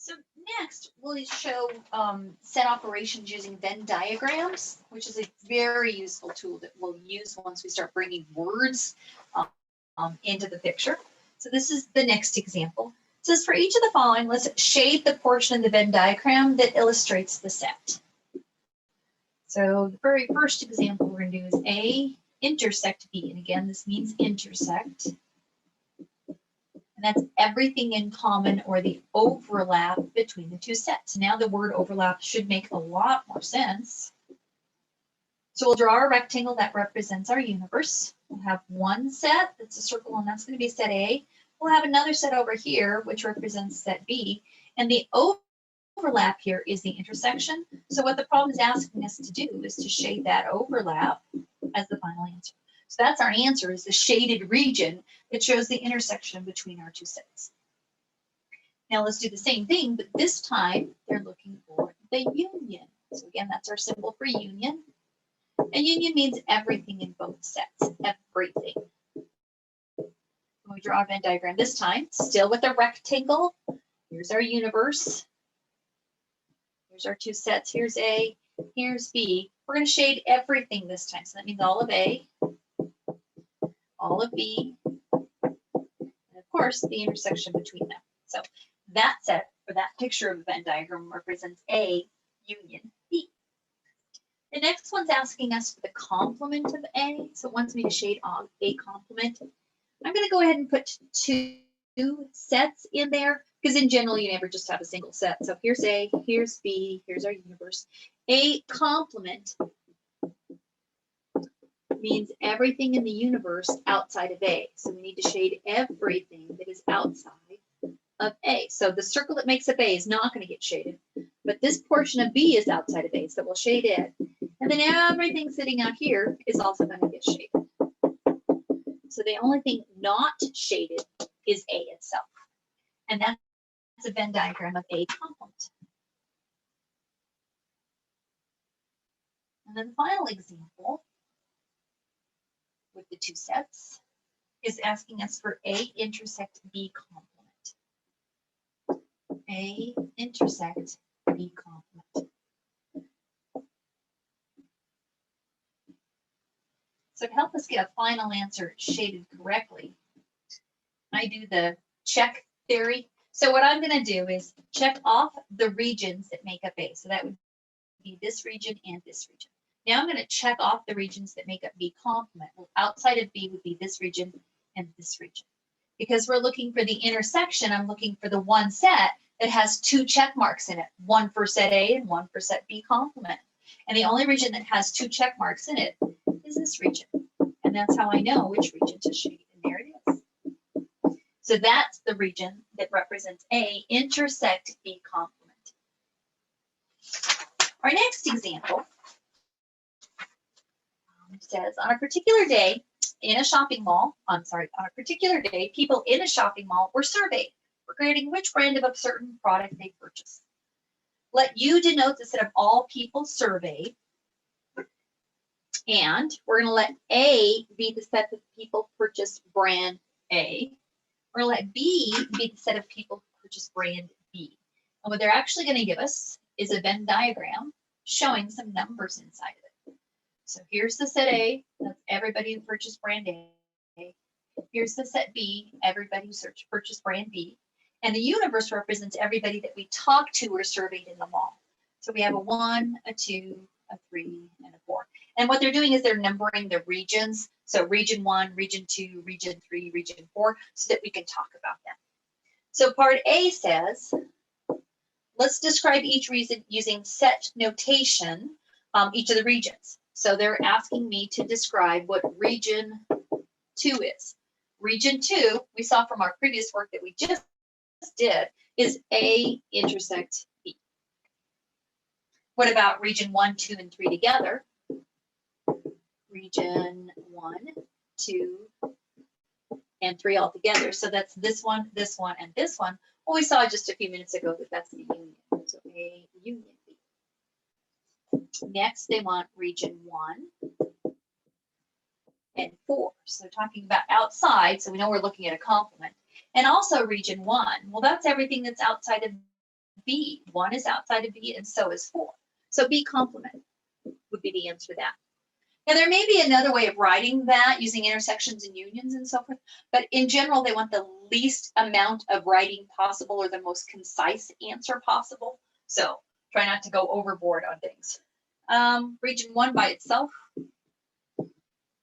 So next, we'll show set operations using Venn diagrams, which is a very useful tool that we'll use once we start bringing words into the picture. So this is the next example. It says for each of the following, let's shade the portion of the Venn diagram that illustrates the set. So the very first example we're going to do is A intersect B. And again, this means intersect. And that's everything in common or the overlap between the two sets. Now the word overlap should make a lot more sense. So we'll draw a rectangle that represents our universe. We'll have one set that's a circle, and that's going to be set A. We'll have another set over here, which represents set B. And the overlap here is the intersection. So what the problem is asking us to do is to shade that overlap as the final answer. So that's our answer, is the shaded region that shows the intersection between our two sets. Now let's do the same thing, but this time they're looking for the union. So again, that's our symbol for union. And union means everything in both sets, everything. When we draw our Venn diagram this time, still with a rectangle, here's our universe. Here's our two sets, here's A, here's B. We're going to shade everything this time. So that means all of A, all of B, and of course the intersection between them. So that set, or that picture of a Venn diagram, represents A union B. The next one's asking us for the complement of A. So it wants me to shade off A complement. I'm going to go ahead and put two sets in there, because in general you never just have a single set. So here's A, here's B, here's our universe. A complement means everything in the universe outside of A. So we need to shade everything that is outside of A. So the circle that makes up A is not going to get shaded, but this portion of B is outside of A, so we'll shade it. And then everything sitting out here is also going to get shaded. So the only thing not shaded is A itself. And that's a Venn diagram of A complement. And then the final example with the two sets is asking us for A intersect B complement. A intersect B complement. So to help us get a final answer shaded correctly, I do the check theory. So what I'm going to do is check off the regions that make up A. So that would be this region and this region. Now I'm going to check off the regions that make up B complement. Well, outside of B would be this region and this region. Because we're looking for the intersection, I'm looking for the one set that has two check marks in it, one for set A and one for set B complement. And the only region that has two check marks in it is this region. And that's how I know which region to shade. And there it is. So that's the region that represents A intersect B complement. Our next example says, on a particular day in a shopping mall, on a particular day, people in a shopping mall were surveyed regarding which brand of a certain product they purchased. Let U denote the set of all people surveyed, and we're going to let A be the set of people purchased brand A. We're going to let B be the set of people who purchased brand B. And what they're actually going to give us is a Venn diagram showing some numbers inside of it. So here's the set A, that's everybody who purchased brand A. Here's the set B, everybody who purchased brand B. And the universe represents everybody that we talked to or surveyed in the mall. So we have a 1, a 2, a 3, and a 4. And what they're doing is they're numbering the regions. So region 1, region 2, region 3, region 4, so that we can talk about them. So part A says, let's describe each region using set notation, each of the regions. So they're asking me to describe what region 2 is. Region 2, we saw from our previous work that we just did, is A intersect B. What about region 1, 2, and 3 together? Region 1, 2, and 3 all together. So that's this one, and this one. Well, we saw just a few minutes ago that that's the union. So A union B. Next, they want region 1 and 4. So they're talking about outside, so we know we're looking at a complement. And also region 1, well, that's everything that's outside of B. 1 is outside of B, and so is 4. So B complement would be the answer to that. Now, there may be another way of writing that using intersections and unions and so forth, but in general, they want the least amount of writing possible or the most concise answer possible. So try not to go overboard on things. Region 1 by itself,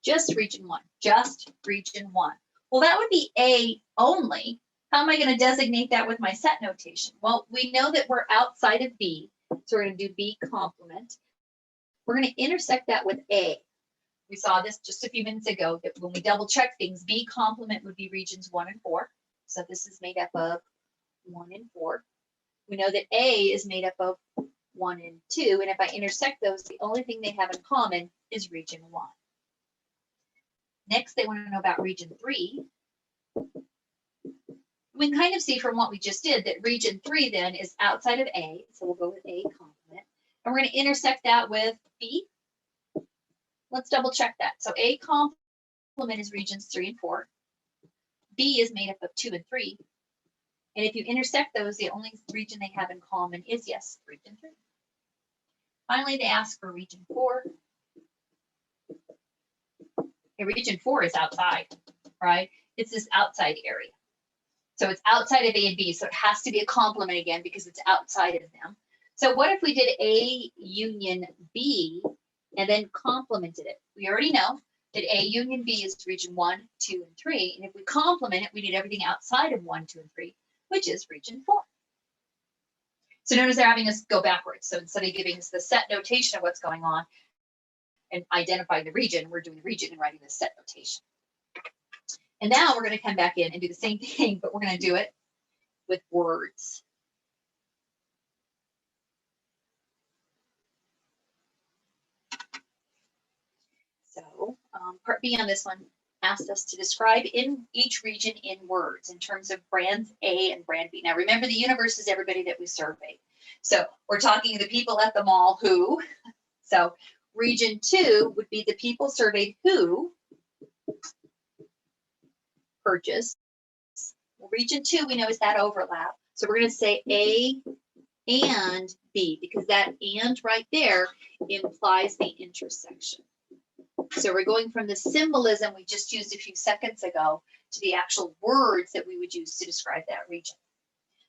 just region 1, just region 1. Well, that would be A only. How am I going to designate that with my set notation? Well, we know that we're outside of B, so we're going to do B complement. We're going to intersect that with A. We saw this just a few minutes ago, that when we double check things, B complement would be regions 1 and 4. So this is made up of 1 and 4. We know that A is made up of 1 and 2. And if I intersect those, the only thing they have in common is region 1. Next, they want to know about region 3. We can kind of see from what we just did that region 3 then is outside of A. So we'll go with A complement. And we're going to intersect that with B. Let's double check that. So A complement is regions 3 and 4. B is made up of 2 and 3. And if you intersect those, the only region they have in common is, yes, region 3. Finally, they ask for region 4. And region 4 is outside, right? It's this outside area. So it's outside of A and B, so it has to be a complement again because it's outside of them. So what if we did A union B and then complemented it? We already know that A union B is region 1, 2, and 3. And if we complement it, we need everything outside of 1, 2, and 3, which is region 4. So notice they're having us go backwards. So instead of giving us the set notation of what's going on and identifying the region, we're doing the region and writing the set notation. And now we're going to come back in and do the same thing, but we're going to do it with words. So part B on this one asked us to describe in each region in words in terms of brands A and brand B. Now remember, the universe is everybody that we surveyed. So we're talking to the people at the mall who, so region 2 would be the people surveyed who purchased. Well, region 2 we know is that overlap. So we're going to say A and B because that and right there implies the intersection. So we're going from the symbolism we just used a few seconds ago to the actual words that we would use to describe that region.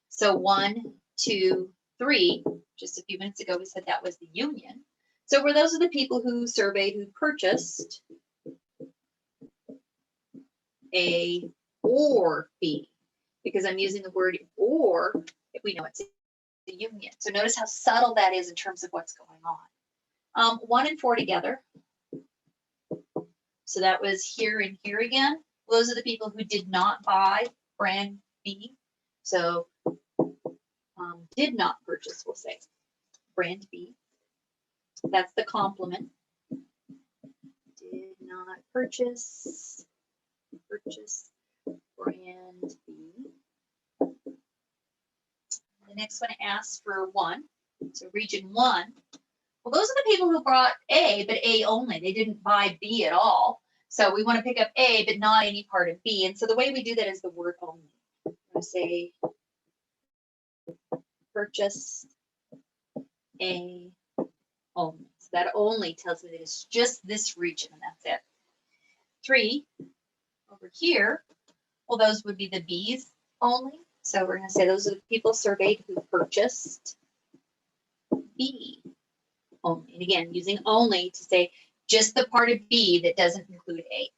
So 1, 2, 3, just a few minutes ago, we said that was the union. So were those are the people who surveyed who purchased A or B, because I'm using the word or if we know it's the union. So notice how subtle that is in terms of what's going on. 1 and 4 together. So that was here and here again. Those are the people who did not buy brand B. So did not purchase, we'll say, brand B. That's the complement. Did not purchase brand B. The next one asks for 1. So region 1. Well, those are the people who bought A, but A only. They didn't buy B at all. So we want to pick up A, but not any part of B. And so the way we do that is the word only. I'm going to say purchase A only. So that only tells me that it's just this region, and that's it. 3 over here, well, those would be the B's only. So we're going to say those are the people surveyed who purchased B only. And again, using only to say just the part of B that doesn't include A.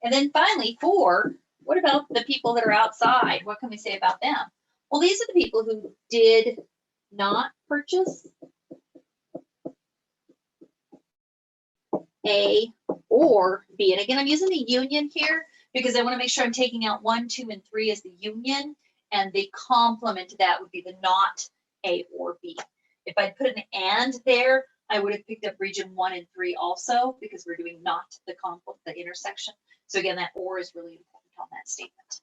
And then finally, 4, what about the people that are outside? What can we say about them? Well, these are the people who did not purchase A or B. And again, I'm using the union here because I want to make sure I'm taking out 1, 2, and 3 as the union, and the complement to that would be the not A or B. If I'd put an and there, I would have picked up region 1 and 3 also because we're doing not the complement, the intersection. So again, that or is really important on that statement.